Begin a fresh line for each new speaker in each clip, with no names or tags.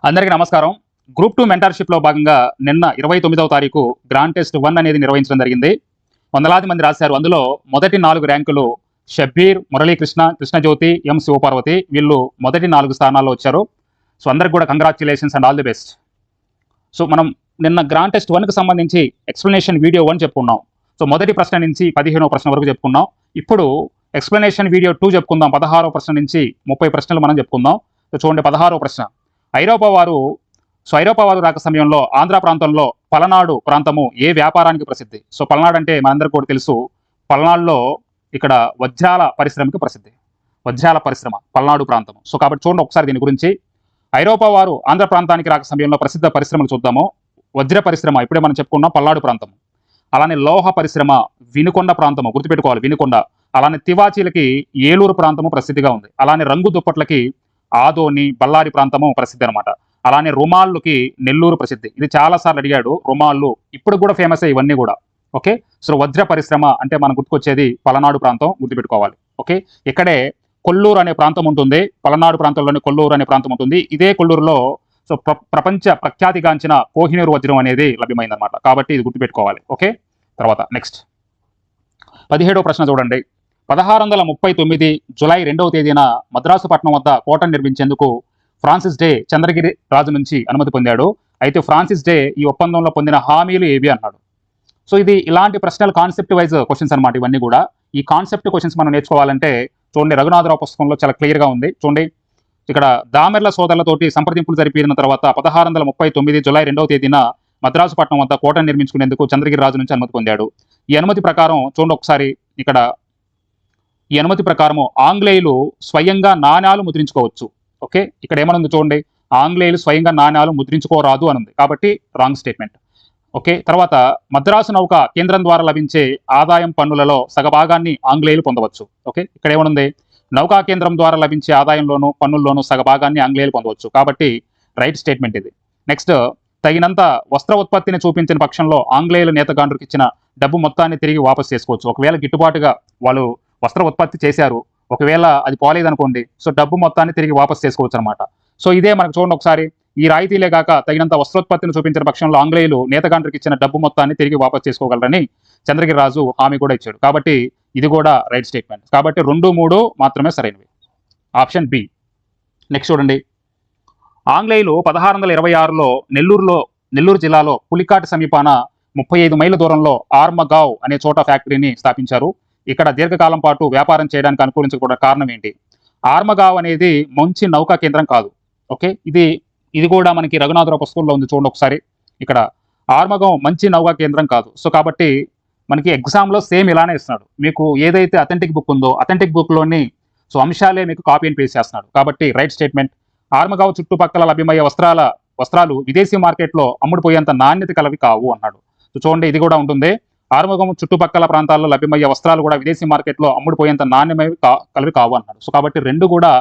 అందరికీ నమస్కారం. గ్రూప్ 2 మెంటర్‌షిప్‌లో భాగంగా నిన్న 29వ తారీఖు గ్రాండ్ టెస్ట్ 1 అనేది నిర్వహించడం జరిగింది. వందలాది మంది రాశారు. అందులో మొదటి 4 ర్యాంకులు షబ్బీర్, మురళీకృష్ణ, కృష్ణజ్యోతి, ఎం. శివపార్వతి వీళ్ళు మొదటి 4 స్థానాల్లో వచ్చారు. సో అందరికి కూడా congratulations and all the best. So మనం నిన్న గ్రాండ్ టెస్ట్ 1కి సంబంధించి ఎక్స్‌ప్లనేషన్ వీడియో 1 చెప్పుకున్నాం. సో మొదటి ప్రశ్న నుంచి 15వ ప్రశ్న వరకు చెప్పుకున్నాం. ఇప్పుడు ఎక్స్‌ప్లనేషన్ వీడియో 2 చెప్పుకుందాం. 16వ ప్రశ్న నుంచి 30 ప్రశ్నలు మనం చెప్పుకుందాం. సో చూడండి 16వ ప్రశ్న. ఐరోపా వారు రాక సమయంలో ఆంధ్ర ప్రాంతంలో పలనాడు ప్రాంతము ఏ వ్యాపారానికి ప్రసిద్ధి? సో పలనాడు అంటే మనందరికీ కూడా తెలుసు. పలనాడులో ఇక్కడ వజ్రాల పరిశ్రమకి ప్రసిద్ధి. వజ్రాల పరిశ్రమ పల్నాడు ప్రాంతము. సో కాబట్టి చూడండి ఒకసారి దీని గురించి. ఐరోపా వారు ఆంధ్ర ప్రాంతానికి రాక సమయంలో ప్రసిద్ధ పరిశ్రమలు చూద్దాము. వజ్ర పరిశ్రమ ఇప్పుడే మనం చెప్పుకున్నాం పల్నాడు ప్రాంతం. అలానే లోహ పరిశ్రమ వినుకొండ ప్రాంతము, గుర్తుపెట్టుకోవాలి వినుకొండ. అలానే తివాచీలకి ఏలూరు ప్రాంతము ప్రసిద్ధిగా ఉంది. అలానే రంగు దుప్పట్లకి ఆదోని, బళ్ళారి ప్రాంతము ప్రసిద్ధి అనమాట. అలానే రుమాళ్ళుకి నెల్లూరు ప్రసిద్ధి. ఇది చాలా సార్లు అడిగాడు. రుమాళ్ళు ఇప్పుడు కూడా ఫేమస్ ఇవన్నీ కూడా. ఓకే, సో వజ్ర పరిశ్రమ అంటే మనం గుర్తుకొచ్చేది పలనాడు ప్రాంతం, గుర్తుపెట్టుకోవాలి. ఓకే, ఇక్కడే కొల్లూరు అనే ప్రాంతం ఉంటుంది. పలనాడు ప్రాంతంలోని కొల్లూరు అనే ప్రాంతం ఉంటుంది. ఇదే కొల్లూరులో సో ప్రపంచ ప్రఖ్యాతిగాంచిన కోహినూరు వజ్రం అనేది లభ్యమైందనమాట. కాబట్టి ఇది గుర్తుపెట్టుకోవాలి. ఓకే, తర్వాత నెక్స్ట్ 17వ ప్రశ్న చూడండి. 1639 జూలై 2వ తేదీన మద్రాసు పట్టణం వద్ద కోటను నిర్మించేందుకు ఫ్రాన్సిస్ డే చంద్రగిరి రాజు నుంచి అనుమతి పొందాడు. అయితే ఫ్రాన్సిస్ డే ఈ ఒప్పందంలో పొందిన హామీలు ఏవి అన్నాడు. సో ఇది ఇలాంటి ప్రశ్నలు కాన్సెప్ట్ వైజ్ క్వశ్చన్స్ అనమాట. ఇవన్నీ కూడా ఈ కాన్సెప్ట్ క్వశ్చన్స్ మనం నేర్చుకోవాలంటే చూడండి రఘునాథరావు పుస్తకంలో చాలా క్లియర్గా ఉంది. చూడండి ఇక్కడ దామెర్ల సోదరులతోటి సంప్రదింపులు జరిపిన తర్వాత 1639 జూలై 2వ తేదీన మద్రాసు పట్టణం వద్ద కోటను నిర్మించుకునేందుకు చంద్రగిరి రాజు నుంచి అనుమతి పొందాడు. ఈ అనుమతి ప్రకారం చూడండి ఒకసారి ఇక్కడ ఈ అనుమతి ప్రకారము ఆంగ్లేయులు స్వయంగా నాణ్యాలు ముద్రించుకోవచ్చు. ఓకే, ఇక్కడ ఏమనుంది చూడండి, ఆంగ్లేయులు స్వయంగా నాణ్యాలు ముద్రించుకోరాదు అనుంది. కాబట్టి రాంగ్ స్టేట్మెంట్. ఓకే, తర్వాత మద్రాసు నౌక కేంద్రం ద్వారా లభించే ఆదాయం పన్నులలో సగభాగాన్ని ఆంగ్లేయులు పొందవచ్చు. ఓకే, ఇక్కడ ఏమనుంది, నౌకా కేంద్రం ద్వారా లభించే ఆదాయంలోను పన్నుల్లోనూ సగభాగాన్ని ఆంగ్లేయులు పొందవచ్చు. కాబట్టి రైట్ స్టేట్మెంట్ ఇది. నెక్స్ట్, తగినంత వస్త్ర ఉత్పత్తిని చూపించిన పక్షంలో ఆంగ్లేయుల నేతగాండ్రుకి ఇచ్చిన డబ్బు మొత్తాన్ని తిరిగి వాపసు చేసుకోవచ్చు. ఒకవేళ గిట్టుబాటుగా వాళ్ళు వస్త్ర ఉత్పత్తి చేశారు, ఒకవేళ అది పోలేదనుకోండి, సో డబ్బు మొత్తాన్ని తిరిగి వాపసు చేసుకోవచ్చు అనమాట. సో ఇదే మనకు చూడండి ఒకసారి, ఈ రాయితీలే కాక తగినంత వస్త్రోత్పత్తిని చూపించిన పక్షంలో ఆంగ్లేయులు నేతగాండ్రికి ఇచ్చిన డబ్బు మొత్తాన్ని తిరిగి వాపసు చేసుకోగలరని చంద్రగిరి రాజు హామీ కూడా ఇచ్చాడు. కాబట్టి ఇది కూడా రైట్ స్టేట్మెంట్. కాబట్టి 2, 3 మాత్రమే సరైనవి. Option B. నెక్స్ట్ చూడండి, ఆంగ్లేయులు 1626లో నెల్లూరు జిల్లాలో పులికాటి సమీపాన 35 మైళ్ళ దూరంలో ఆర్మగావ్ అనే చోట ఫ్యాక్టరీని స్థాపించారు. ఇక్కడ దీర్ఘకాలం పాటు వ్యాపారం చేయడానికి అనుకూలించకపోవడం కారణం ఏంటి? ఆర్మగావ్ అనేది మంచి నౌకా కేంద్రం కాదు. ఓకే, ఇది కూడా మనకి రఘునాథరావు పుస్తకంలో ఉంది. చూడండి ఒకసారి, ఇక్కడ ఆర్మగావ్ మంచి నౌకా కేంద్రం కాదు. సో కాబట్టి మనకి ఎగ్జామ్లో సేమ్ ఇలానే ఇస్తున్నాడు. మీకు ఏదైతే అథెంటిక్ బుక్ ఉందో అథెంటిక్ బుక్లోని సో అంశాలే మీకు కాపీ అండ్ పేస్ట్ చేస్తున్నాడు. కాబట్టి రైట్ స్టేట్మెంట్. ఆర్మగావ్ చుట్టుపక్కల లభ్యమయ్యే వస్త్రాలు విదేశీ మార్కెట్లో అమ్ముడుపోయేంత నాణ్యత కలవి కావు అన్నాడు. సో చూడండి ఇది కూడా ఉంటుంది. ఆర్మగం చుట్టుపక్కల ప్రాంతాల్లో లభ్యమయ్యే వస్త్రాలు కూడా విదేశీ మార్కెట్లో అమ్ముడుపోయేంత నాణ్యమైనవి కలివి కావు అన్నాడు. సో కాబట్టి 2 కూడా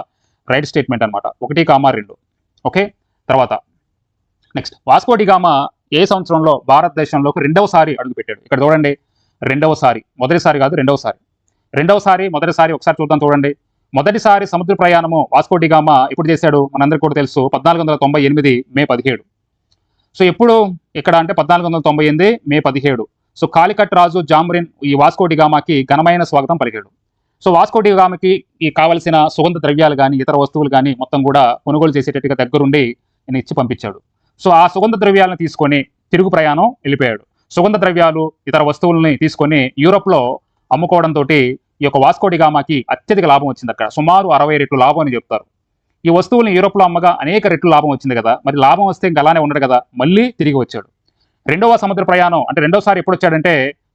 రైట్ స్టేట్మెంట్ అనమాట. 1, 2. ఓకే, తర్వాత నెక్స్ట్, వాస్కో డి గామా ఏ సంవత్సరంలో భారతదేశంలోకి 2వసారి అడుగుపెట్టాడు? ఇక్కడ చూడండి, రెండవసారి, మొదటిసారి కాదు, రెండవసారి మొదటిసారి ఒకసారి చూద్దాం. చూడండి, మొదటిసారి సముద్ర ప్రయాణము వాస్కో డి గామా ఎప్పుడు చేశాడు? మనందరికీ కూడా తెలుసు, 1498 మే 17. సో ఎప్పుడు ఇక్కడ అంటే 1498 మే 17. సో కాలికట్ రాజు జామ్రిన్ ఈ వాస్కో డి గామాకి ఘనమైన స్వాగతం పలికాడు. సో వాస్కో డి గామాకి ఈ కావలసిన సుగంధ ద్రవ్యాలు కానీ ఇతర వస్తువులు కానీ మొత్తం కూడా కొనుగోలు చేసేటట్టుగా దగ్గరుండి నేను ఇచ్చి పంపించాడు. సో ఆ సుగంధ ద్రవ్యాలను తీసుకొని తిరుగు ప్రయాణం వెళ్ళిపోయాడు. సుగంధ ద్రవ్యాలు ఇతర వస్తువుల్ని తీసుకొని యూరోప్లో అమ్ముకోవడంతో ఈ యొక్క వాస్కో డి గామాకి అత్యధిక లాభం వచ్చింది. అక్కడ సుమారు 60 రెట్లు లాభం అని చెప్తారు. ఈ వస్తువుల్ని యూరోప్లో అమ్మగా అనేక రెట్లు లాభం వచ్చింది కదా, మరి లాభం వస్తే ఇంకా అలానే ఉండడు కదా, మళ్ళీ తిరిగి వచ్చాడు. రెండవ సముద్ర ప్రయాణం అంటే రెండోసారి ఎప్పుడు వచ్చాడంటే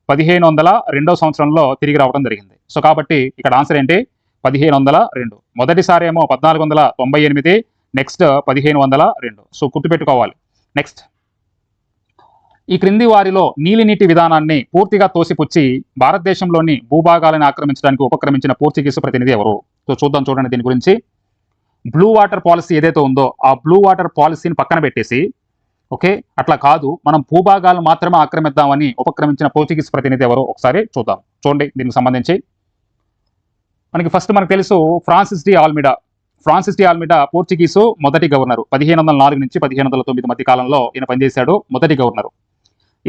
1502 సంవత్సరంలో తిరిగి రావడం జరిగింది. సో కాబట్టి ఇక్కడ ఆన్సర్ ఏంటి? 1502. మొదటిసారి ఏమో 1498, నెక్స్ట్ 1502. సో గుర్తుపెట్టుకోవాలి. నెక్స్ట్, ఈ క్రింది వారిలో నీలినీటి విధానాన్ని పూర్తిగా తోసిపుచ్చి భారతదేశంలోని భూభాగాలను ఆక్రమించడానికి ఉపక్రమించిన పోర్చుగీసు ప్రతినిధి ఎవరు? సో చూద్దాం, చూడండి దీని గురించి. బ్లూ వాటర్ పాలసీ ఏదైతే ఉందో ఆ బ్లూ వాటర్ పాలసీని పక్కన పెట్టేసి, ఓకే అట్లా కాదు మనం భూభాగాలు మాత్రమే ఆక్రమిద్దామని ఉపక్రమించిన పోర్చుగీస్ ప్రతినిధి ఎవరో ఒకసారి చూద్దాం. చూడండి దీనికి సంబంధించి మనకి ఫస్ట్ మనకు తెలుసు Francis D Almeida. Francis D Almeida Portuguese మొదటి గవర్నరు. 1504 నుంచి 1509 మధ్య కాలంలో ఈయన పనిచేశాడు. మొదటి గవర్నరు.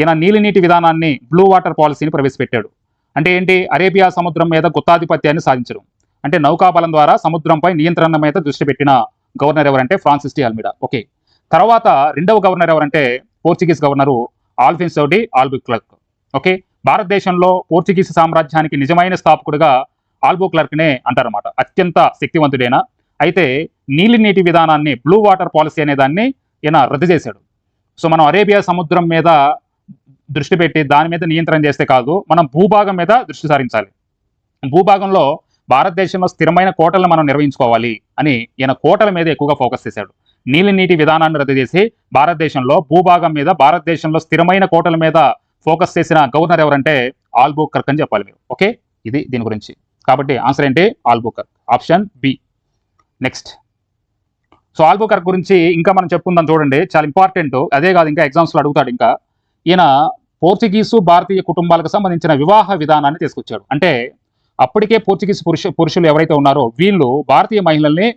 ఈయన నీలినీటి విధానాన్ని, బ్లూ వాటర్ పాలసీని ప్రవేశపెట్టాడు. అంటే ఏంటి? అరేబియా సముద్రం మీద గుత్తాధిపత్యాన్ని సాధించడం. అంటే నౌకాబలం ద్వారా సముద్రంపై నియంత్రణ మీద దృష్టి పెట్టిన గవర్నర్ ఎవరంటే ఫ్రాన్సిస్ డి ఆల్మిడా. ఓకే. తర్వాత రెండవ గవర్నర్ ఎవరంటే పోర్చుగీస్ గవర్నరు ఆల్ఫిన్సో డి ఆల్బుక్లర్క్. ఓకే. భారతదేశంలో పోర్చుగీస్ సామ్రాజ్యానికి నిజమైన స్థాపకుడిగా ఆల్బుక్లర్క్నే అంటారన్నమాట. అత్యంత శక్తివంతుడైన. అయితే నీలినీటి విధానాన్ని, బ్లూ వాటర్ పాలసీ అనే దాన్ని ఈయన రద్దు చేశాడు. సో మనం అరేబియా సముద్రం మీద దృష్టి పెట్టి దాని మీద నియంత్రణ చేస్తే కాదు, మనం భూభాగం మీద దృష్టి సారించాలి. భూభాగంలో భారతదేశంలో స్థిరమైన కోటలను మనం నిర్వహించుకోవాలి అని ఈయన కోటల మీద ఎక్కువగా ఫోకస్ చేశాడు. నీటి విధానాన్ని రద్దు చేసి భారతదేశంలో భూభాగం మీద, భారతదేశంలో స్థిరమైన కోటల మీద ఫోకస్ చేసిన గవర్నర్ ఎవరంటే ఆల్బుకర్క్ అని చెప్పాలి మీరు. ఓకే. ఇది దీని గురించి. కాబట్టి ఆన్సర్ ఏంటి? Albuquerque. Option B. Next. So Albuquerque గురించి ఇంకా మనం చెప్పుకుందాం చూడండి. చాలా ఇంపార్టెంట్. అదే కాదు, ఇంకా ఎగ్జామ్స్లో అడుగుతాడు. ఇంకా ఈయన పోర్చుగీసు భారతీయ కుటుంబాలకు సంబంధించిన వివాహ విధానాన్ని తీసుకొచ్చాడు. అంటే అప్పటికే పోర్చుగీస్ పురుషులు ఎవరైతే ఉన్నారో వీళ్ళు భారతీయ మహిళల్ని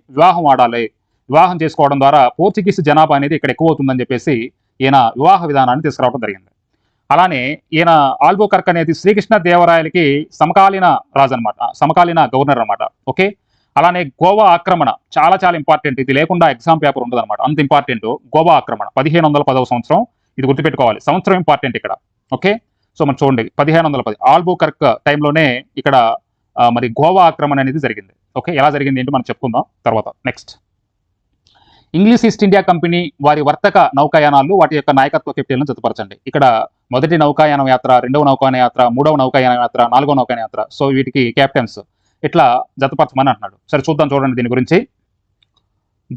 వివాహం చేసుకోవడం ద్వారా పోర్చుగీస్ జనాభా అనేది ఇక్కడ ఎక్కువ అవుతుందని చెప్పేసి ఈయన వివాహ విధానాన్ని తీసుకురావడం జరిగింది. అలానే ఈయన ఆల్బుకర్క్ అనేది శ్రీకృష్ణ దేవరాయలకి సమకాలీన రాజు అనమాట, సమకాలీన గవర్నర్ అనమాట. ఓకే. అలానే గోవా ఆక్రమణ చాలా చాలా ఇంపార్టెంట్. ఇది లేకుండా ఎగ్జామ్ పేపర్ ఉండదు అనమాట, అంత ఇంపార్టెంట్. గోవా ఆక్రమణ 1510 సంవత్సరం. ఇది గుర్తుపెట్టుకోవాలి, సంవత్సరం ఇంపార్టెంట్ ఇక్కడ. ఓకే. సో మనం చూడండి 1510 ఆల్బుకర్క్ టైంలోనే ఇక్కడ మరి గోవా ఆక్రమణ అనేది జరిగింది. ఓకే. ఎలా జరిగింది ఏంటి మనం చెప్పుకుందాం తర్వాత. Next. English east India company వారి వర్తక నౌకాయానాలు, వాటి యొక్క నాయకత్వ కెప్టెన్లను జతపరచండి. ఇక్కడ మొదటి నౌకాయాన యాత్ర, రెండవ నౌకాయాన యాత్ర, మూడవ నౌకాయాన యాత్ర, నాలుగవ నౌకాయాన యాత్ర. సో వీటికి కెప్టెన్స్ ఇట్లా జతపరచమని అంటున్నాడు. సరే చూద్దాం చూడండి దీని గురించి.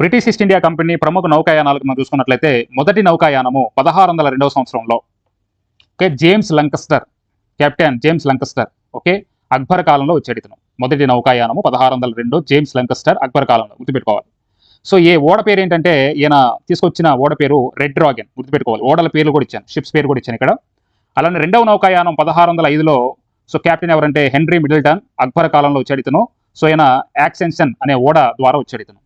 బ్రిటిష్ ఈస్ట్ ఇండియా కంపెనీ ప్రముఖ నౌకాయానాలకు మనం చూసుకున్నట్లయితే మొదటి నౌకాయానము 1602 సంవత్సరంలో. Okay. James Lancaster, captain James Lancaster. Okay. Akbar కాలంలో వచ్చాడు ఇతను. మొదటి నౌకాయానము 1602, జేమ్స్ లంకస్టర్, అక్బర్ కాలంలో. గుర్తుపెట్టుకోవాలి. సో ఏ ఓడ పేరు ఏంటంటే ఈయన తీసుకొచ్చిన ఓడ పేరు రెడ్ డ్రాగన్. గుర్తుపెట్టుకోవాలి. ఓడల పేర్లు కూడా ఇచ్చాను, షిప్స్ పేరు కూడా ఇచ్చాను ఇక్కడ. అలానే రెండవ నౌకాయానం 1605లో. సో కెప్టెన్ ఎవరంటే హెన్రీ మిడిల్టన్, అక్బర్ కాలంలో వచ్చాడు ఇతను. సో ఈయన యాక్సెన్షన్ అనే ఓడ ద్వారా వచ్చాడు ఇతను.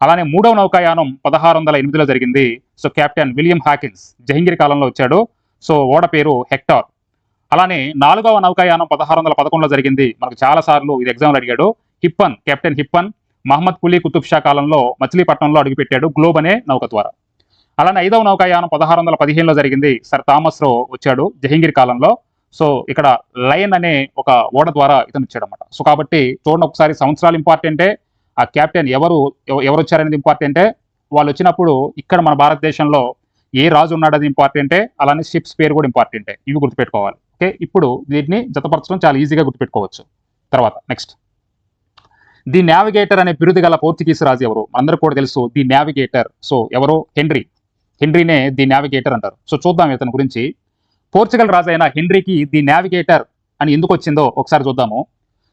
అలానే మూడవ నౌకాయానం 1608లో జరిగింది. So captain William Hawkins, Jahangir కాలంలో వచ్చాడు. సో ఓడ పేరు హెక్టార్. అలానే నాలుగవ నౌకాయానం 1611లో జరిగింది. మనకు చాలా సార్లు ఇది ఎగ్జామ్లో అడిగాడు. Hippon, captain Hippon Muhammad Quli Qutb Shah కాలంలో మచిలీపట్నంలో అడుగుపెట్టాడు గ్లోబ్ అనే నౌక ద్వారా. అలానే ఐదవ నౌకాయానం 1615లో జరిగింది. సర్ థామస్ రో వచ్చాడు జహంగీర్ కాలంలో. సో ఇక్కడ లయన్ అనే ఒక ఓడ ద్వారా ఇతను వచ్చాడు అనమాట. సో కాబట్టి చూడండి ఒకసారి, సంవత్సరాలు ఇంపార్టెంటే, ఆ కెప్టెన్ ఎవరు వచ్చారనేది ఇంపార్టెంటే, వాళ్ళు వచ్చినప్పుడు ఇక్కడ మన భారతదేశంలో ఏ రాజు ఉన్నాడది ఇంపార్టెంటే, అలానే షిప్స్ పేరు కూడా ఇంపార్టెంటే. ఇవి గుర్తుపెట్టుకోవాలి. ఓకే. ఇప్పుడు వీటిని జతపరచడం చాలా ఈజీగా గుర్తుపెట్టుకోవచ్చు. తర్వాత నెక్స్ట్. ది నావిగేటర్ అనే బిరుదు గల పోర్చుగీస్ రాజు ఎవరు? అందరూ కూడా తెలుసు, ది నావిగేటర్. సో ఎవరు? హెన్రీనే ది నావిగేటర్ అంటారు. సో చూద్దాం ఇతని గురించి. పోర్చుగల్ రాజు అయిన హెన్రీకి ది నావిగేటర్ అని ఎందుకు వచ్చిందో ఒకసారి చూద్దాము.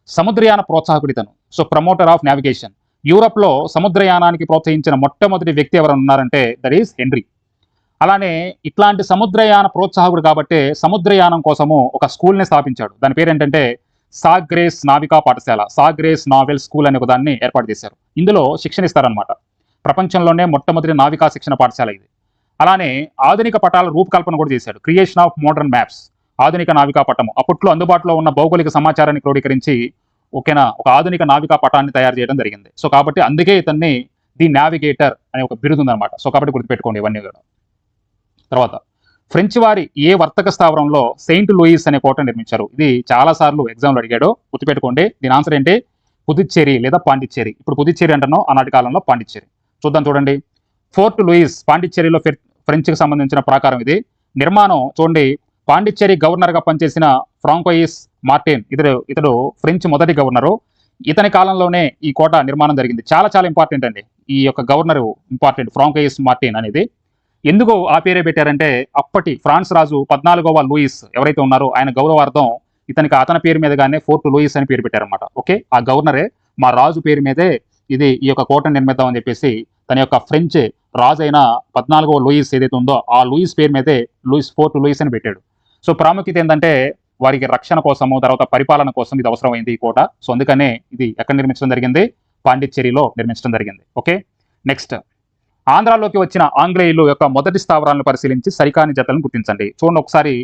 సముద్రయాన ప్రోత్సాహకుడు ఇతను. So promoter of navigation. యూరప్లో సముద్రయానానికి ప్రోత్సహించిన మొట్టమొదటి వ్యక్తి ఎవరు ఉన్నారంటే దట్ ఈస్ హెన్రీ. అలానే ఇట్లాంటి సముద్రయాన ప్రోత్సాహకుడు కాబట్టి సముద్రయానం కోసము ఒక స్కూల్ని స్థాపించాడు. దాని పేరు ఏంటంటే సాగ్రేస్ నావికా పాఠశాల, సాగ్రేస్ నావెల్ స్కూల్ అనే ఒక దాన్ని ఏర్పాటు చేశారు. ఇందులో శిక్షణ ఇస్తారనమాట. ప్రపంచంలోనే మొట్టమొదటి నావికా శిక్షణ పాఠశాల ఇది. అలానే ఆధునిక పటాల రూపకల్పన కూడా చేశాడు. క్రియేషన్ ఆఫ్ మోడర్న్ మ్యాప్స్, ఆధునిక నావికా పటము. అప్పట్లో అందుబాటులో ఉన్న భౌగోళిక సమాచారాన్ని క్రోడీకరించి ఓకేనా ఒక ఆధునిక నావికా పటాన్ని తయారు చేయడం జరిగింది. సో కాబట్టి అందుకే ఇతన్ని ది నావిగేటర్ అనే ఒక బిరుదు ఉందన్నమాట. సో కాబట్టి గుర్తుపెట్టుకోండి ఇవన్నీ కూడా. తర్వాత ఫ్రెంచ్ వారి ఏ వర్తక స్థావరంలో సెయింట్ లూయిస్ అనే కోట నిర్మించారు? ఇది చాలా సార్లు ఎగ్జామ్లో అడిగాడు, గుర్తుపెట్టుకోండి. దీని ఆన్సర్ ఏంటి? పుదుచ్చేరి లేదా పాండిచ్చేరి. ఇప్పుడు పుదుచ్చేరి అంటున్నాం, ఆనాటి కాలంలో పాండిచ్చేరి. చూద్దాం చూడండి. ఫోర్ట్ లూయిస్ పాండిచ్చేరిలో ఫ్రెంచ్కి సంబంధించిన ప్రాకారం ఇది. నిర్మాణం చూడండి. పాండిచ్చేరి గవర్నర్గా పనిచేసిన ఫ్రాంకోయిస్ మార్టిన్ ఇతడు ఫ్రెంచ్ మొదటి గవర్నరు. ఇతని కాలంలోనే ఈ కోట నిర్మాణం జరిగింది. చాలా చాలా ఇంపార్టెంట్ అండి ఈ యొక్క గవర్నరు, ఇంపార్టెంట్ ఫ్రాంకోయిస్ మార్టిన్ అనేది. ఎందుకు ఆ పేరే పెట్టారంటే అప్పటి ఫ్రాన్స్ రాజు 14వ లూయిస్ ఎవరైతే ఉన్నారో ఆయన గౌరవార్థం ఇతనికి అతని పేరు మీదగానే ఫోర్ట్ లూయిస్ అని పేరు పెట్టారనమాట. ఓకే. ఆ గవర్నరే మా రాజు పేరు మీదే ఈ యొక్క కోటను నిర్మిద్దాం అని చెప్పేసి తన యొక్క ఫ్రెంచ్ రాజు అయిన 14వ లూయిస్ ఏదైతే ఉందో ఆ లూయిస్ పేరు మీదే ఫోర్ట్ లూయిస్ అని పెట్టాడు. సో ప్రాముఖ్యత ఏంటంటే వారికి రక్షణ కోసము, తర్వాత పరిపాలన కోసం ఇది అవసరమైంది ఈ కోట. సో అందుకనే ఇది ఎక్కడ నిర్మించడం జరిగింది? పాండిచ్చేరిలో నిర్మించడం జరిగింది. ఓకే, నెక్స్ట్ ఆంధ్రాలోకి వచ్చిన ఆంగ్లేయులు యొక్క మొదటి స్థావరాలను పరిశీలించి సరికాని జతలను గుర్తించండి. చూడండి ఒకసారి,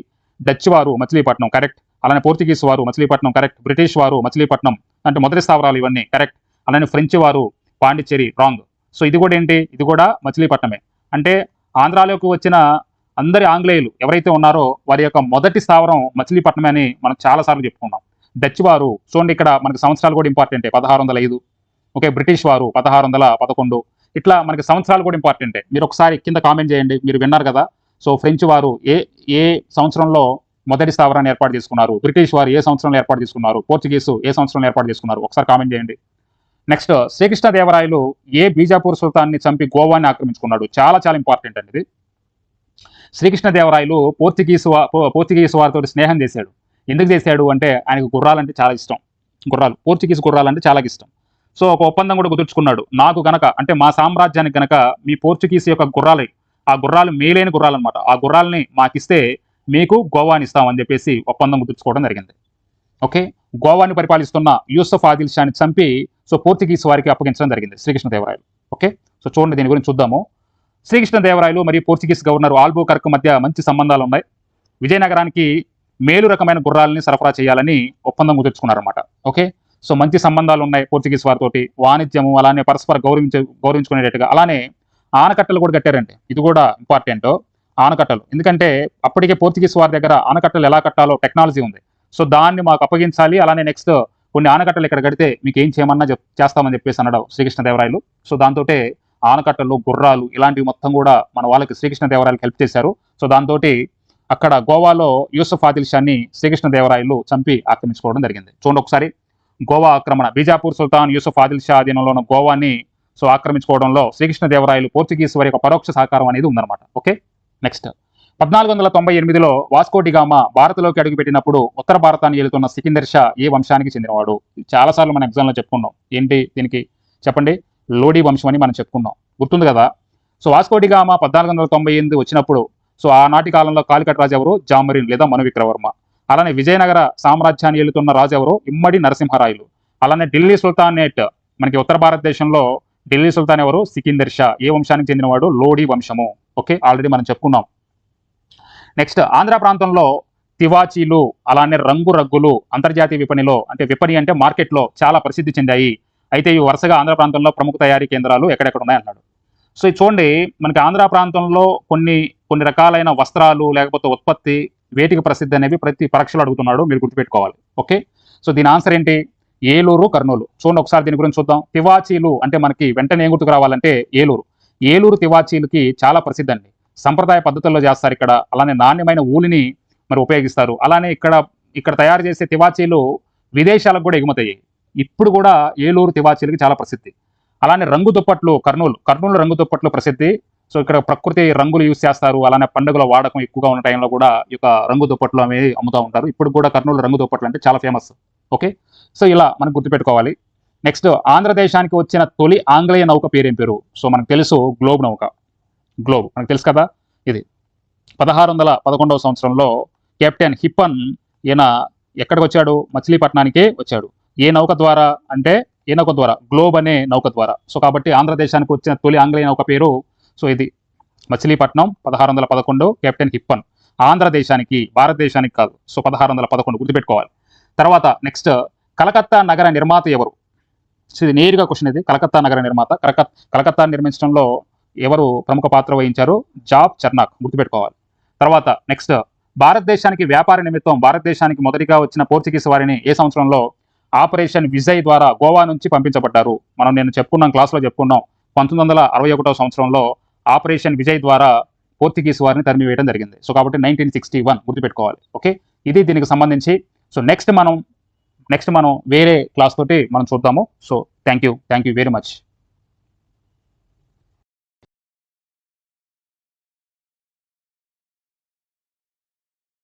డచ్ వారు మచిలీపట్నం కరెక్ట్, అలానే పోర్చుగీస్ వారు మచిలీపట్నం కరెక్ట్, బ్రిటిష్ వారు మచిలీపట్నం అంటే మొదటి స్థావరాలు ఇవన్నీ కరెక్ట్, అలానే ఫ్రెంచ్ వారు పాండిచ్చేరి రాంగ్. సో ఇది కూడా ఏంటి, ఇది కూడా మచిలీపట్నమే. అంటే ఆంధ్రాలోకి వచ్చిన అందరి ఆంగ్లేయులు ఎవరైతే ఉన్నారో వారి యొక్క మొదటి స్థావరం మచిలీపట్నమే అని మనం చాలాసార్లు చెప్పుకున్నాం. డచ్ వారు చూడండి ఇక్కడ మనకి సంవత్సరాలు కూడా ఇంపార్టెంటే, 1605. ఓకే, బ్రిటిష్ వారు 1611. ఇట్లా మనకి సంవత్సరాలు కూడా ఇంపార్టెంటే. మీరు ఒకసారి కింద కామెంట్ చేయండి, మీరు విన్నారు కదా. సో ఫ్రెంచ్ వారు ఏ సంవత్సరంలో మొదటి స్థావరాన్ని ఏర్పాటు చేసుకున్నారు, బ్రిటిష్ వారు ఏ సంవత్సరంలో ఏర్పాటు చేసుకున్నారు, పోర్చుగీసు ఏ సంవత్సరంలో ఏర్పాటు చేసుకున్నారు, ఒకసారి కామెంట్ చేయండి. నెక్స్ట్, శ్రీకృష్ణదేవరాయలు ఏ బీజాపూర్ సుల్తాన్ని చంపి గోవాని ఆక్రమించుకున్నాడు? చాలా చాలా ఇంపార్టెంట్ అండి ఇది. శ్రీకృష్ణదేవరాయలు పోర్చుగీసు వారితో స్నేహం చేశాడు. ఎందుకు చేశాడు అంటే ఆయనకు గుర్రాలంటే చాలా ఇష్టం. పోర్చుగీస్ గుర్రాలంటే చాలా ఇష్టం. సో ఒక ఒప్పందం కూడా కుదుర్చుకున్నాడు. నాకు గనక అంటే మా సామ్రాజ్యానికి గనక మీ పోర్చుగీస్ యొక్క ఆ గుర్రాలు మేలైన గుర్రాలు అనమాట, ఆ గుర్రాలని మాకిస్తే మీకు గోవాని ఇస్తామని చెప్పేసి ఒప్పందం కుదుర్చుకోవడం జరిగింది. ఓకే, గోవాని పరిపాలిస్తున్న యూసఫ్ ఆదిల్ షాని చంపి సో పోర్చుగీస్ వారికి అప్పగించడం జరిగింది శ్రీకృష్ణదేవరాయలు. ఓకే, సో చూడండి దీని గురించి చూద్దాము. శ్రీకృష్ణదేవరాయలు మరియు పోర్చుగీస్ గవర్నర్ ఆల్బుకర్క్ మధ్య మంచి సంబంధాలు ఉన్నాయి. విజయనగరానికి మేలు రకమైన గుర్రాలని సరఫరా చేయాలని ఒప్పందం కుదుర్చుకున్నారన్నమాట. ఓకే, సో మంచి సంబంధాలు ఉన్నాయి పోర్చుగీస్ వారితోటి, వాణిజ్యము అలానే పరస్పర గౌరవించుకునేటట్టుగా. అలానే ఆనకట్టలు కూడా కట్టారండి, ఇది కూడా ఇంపార్టెంట్. ఆనకట్టలు ఎందుకంటే అప్పటికే పోర్చుగీస్ వారి దగ్గర ఆనకట్టలు ఎలా కట్టాలో టెక్నాలజీ ఉంది. సో దాన్ని మాకు అప్పగించాలి, అలానే నెక్స్ట్ కొన్ని ఆనకట్టలు ఇక్కడ కడితే మీకు ఏం చేయమన్నా చేస్తామని చెప్పేసి అన్నాడు శ్రీకృష్ణదేవరాయలు. సో దాంతో ఆనకట్టలు, గుర్రాలు ఇలాంటివి మొత్తం కూడా మన వాళ్ళకి శ్రీకృష్ణదేవరాయలు హెల్ప్ చేశారు. సో దాంతో అక్కడ గోవాలో యూసఫ్ ఆదిల్ షాని శ్రీకృష్ణదేవరాయలు చంపి ఆక్రమించుకోవడం జరిగింది. చూడండి ఒకసారి, గోవా ఆక్రమణ. బీజాపూర్ సుల్తాన్ యూసఫ్ ఆదిల్ షా అధీనంలో ఉన్న గోవాని సో ఆక్రమించుకోవడంలో శ్రీకృష్ణదేవరాయలు పోర్చుగీస్ వారి యొక్క పరోక్ష సహకారం అనేది ఉందన్నమాట. ఓకే, నెక్స్ట్ 1498లో వాస్కోడిగామా భారత్లోకి అడుగుపెట్టినప్పుడు ఉత్తర భారతాన్ని ఏలుతున్న సికిందర్ షా ఏ వంశానికి చెందినవాడు? చాలాసార్లు మన ఎగ్జామ్లో చెప్పుకున్నాం. ఏంటి దీనికి చెప్పండి, లోడీ వంశం అని మనం చెప్పుకున్నాం, గుర్తుంది కదా. సో వాస్కోడిగామా 1498 వచ్చినప్పుడు సో ఆనాటి కాలంలో కాలికట్ రాజు ఎవరు? జామరిన్ లేదా మను విక్రవర్మ. అలానే విజయనగర సామ్రాజ్యాన్ని ఏలుతున్న రాజు ఎవరు? ఇమ్మడి నరసింహరాయలు. అలానే ఢిల్లీ సుల్తానేట్, మనకి ఉత్తర భారతదేశంలో ఢిల్లీ సుల్తాన్ ఎవరు? సికిందర్ షా. ఏ వంశానికి చెందినవాడు? లోడీ వంశము. ఓకే, ఆల్రెడీ మనం చెప్పుకున్నాం. నెక్స్ట్, ఆంధ్ర ప్రాంతంలో తివాచీలు అలానే రంగు రగ్గులు అంతర్జాతీయ విపణిలో అంటే విపణి అంటే మార్కెట్లో చాలా ప్రసిద్ధి చెందాయి. అయితే ఇవి వరుసగా ఆంధ్ర ప్రాంతంలో ప్రముఖ తయారీ కేంద్రాలు ఎక్కడెక్కడ ఉన్నాయన్నాడు. సో ఇది చూడండి, మనకి ఆంధ్ర ప్రాంతంలో కొన్ని రకాలైన వస్త్రాలు లేకపోతే ఉత్పత్తి వేటికి ప్రసిద్ధి అనేవి ప్రతి పరీక్షలో అడుగుతున్నాడు, మీరు గుర్తుపెట్టుకోవాలి. ఓకే, సో దీని ఆన్సర్ ఏంటి? ఏలూరు, కర్నూలు. చూడండి ఒకసారి దీని గురించి చూద్దాం. తివాచీలు అంటే మనకి వెంటనే ఏం గుర్తుకు రావాలంటే ఏలూరు తివాచీలకి చాలా ప్రసిద్ధి అండి. సంప్రదాయ పద్ధతుల్లో చేస్తారు ఇక్కడ. అలానే నాణ్యమైన ఊలిని మరి ఉపయోగిస్తారు. అలానే ఇక్కడ తయారు చేసే తివాచీలు విదేశాలకు కూడా ఎగుమతి అయ్యాయి. ఇప్పుడు కూడా ఏలూరు తివాచీలకి చాలా ప్రసిద్ధి. అలానే రంగు దుప్పట్లు, కర్నూలు రంగు దుప్పట్లు ప్రసిద్ధి. సో ఇక్కడ ప్రకృతి రంగులు యూజ్ చేస్తారు. అలానే పండుగల వాడకం ఎక్కువగా ఉన్న టైంలో కూడా ఈ యొక్క రంగు దుప్పట్లు అనేవి అమ్ముతూ ఉంటారు. ఇప్పుడు కూడా కర్నూలు రంగు దుప్పట్లు అంటే చాలా ఫేమస్. ఓకే, సో ఇలా మనం గుర్తుపెట్టుకోవాలి. నెక్స్ట్, ఆంధ్రదేశానికి వచ్చిన తొలి ఆంగ్లేయ నౌక పేరేం పేరు? సో మనకు తెలుసు, గ్లోబ్ నౌక. గ్లోబ్ మనకు తెలుసు కదా. ఇది 1611వ సంవత్సరంలో కెప్టెన్ హిప్పన్ ఈయన ఎక్కడికి వచ్చాడు? మచిలీపట్నానికే వచ్చాడు. ఏ నౌక ద్వారా అంటే గ్లోబ్ అనే నౌక ద్వారా. సో కాబట్టి ఆంధ్రదేశానికి వచ్చిన తొలి ఆంగ్లేయ నౌక పేరు సో ఇది మచిలీపట్నం, 1611 కెప్టెన్ హిప్పన్. ఆంధ్రదేశానికి, భారతదేశానికి కాదు. సో 1611 గుర్తుపెట్టుకోవాలి. తర్వాత నెక్స్ట్, కలకత్తా నగర నిర్మాత ఎవరు? సో ఇది నేరుగా క్వశ్చన్. ఇది కలకత్తా నగర నిర్మాత. కలకత్తా నిర్మించడంలో ఎవరు ప్రముఖ పాత్ర వహించారు? జాబ్ చర్నాక్, గుర్తుపెట్టుకోవాలి. తర్వాత నెక్స్ట్, భారతదేశానికి వ్యాపార నిమిత్తం భారతదేశానికి మొదటిగా వచ్చిన పోర్చుగీస్ వారిని ఏ సంవత్సరంలో ఆపరేషన్ విజయ్ ద్వారా గోవా నుంచి పంపించబడ్డారు? నేను చెప్పుకున్నాం, క్లాస్లో చెప్పుకున్నాం. 1961వ సంవత్సరంలో ఆపరేషన్ విజయ్ ద్వారా పోర్చుగీస్ వారిని తరిమివేయడం జరిగింది. సో కాబట్టి 1961 గుర్తుపెట్టుకోవాలి. ఓకే, ఇది దీనికి సంబంధించి. సో నెక్స్ట్ మనం వేరే క్లాస్ తోటి మనం చూద్దాము. So thank you very much.